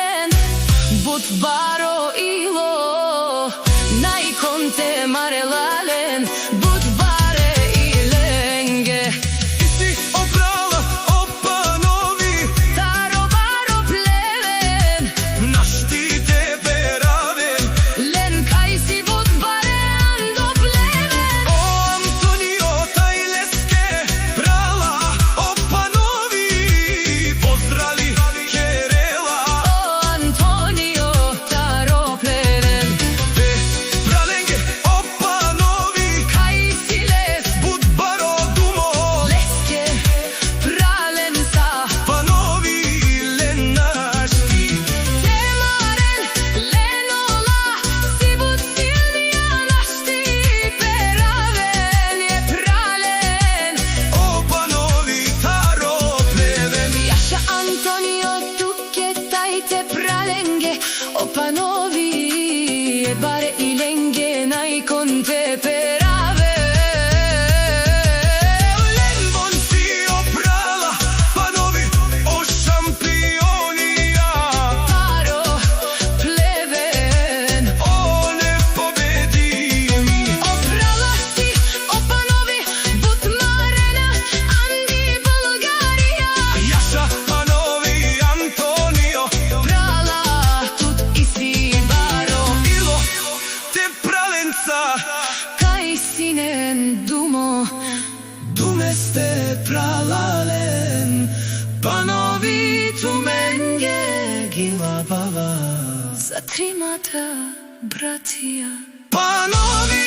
pralen, Budbaro ilo, Naikonte marelalen, Budbare ilenge. Isi obrala opanovi, Taro baro pleven, našti tebe raven. Len kaj si Budbare ando pleven. O Antonio Tajleske, brala opanovi, pozdrali Kerela. O Antonio taro pleven, Te pralenge opanovi, kaj si les, Budbaro dumo, leske pralen sa. panovi len našti. Temaren, Lenola, si bud Silvija našti, peraven je pralen. Opanovi taro pleven. Jaša Antonio tuke tajte pralenge, opanovi je bare ilenge, najkonte perave. Len bon si oprala, panovi o šampionija. Taro pleven, O nepobedivi, oprala si opanovi, Budmarena, Andi Bulgarija. Jaša panovi Antonio, Prala tut i svi baro, ilo te pralenca. kaj sinen dumo, Dume ste pralalen, panovi tu menge gila bava. za trimata bratija. Panovi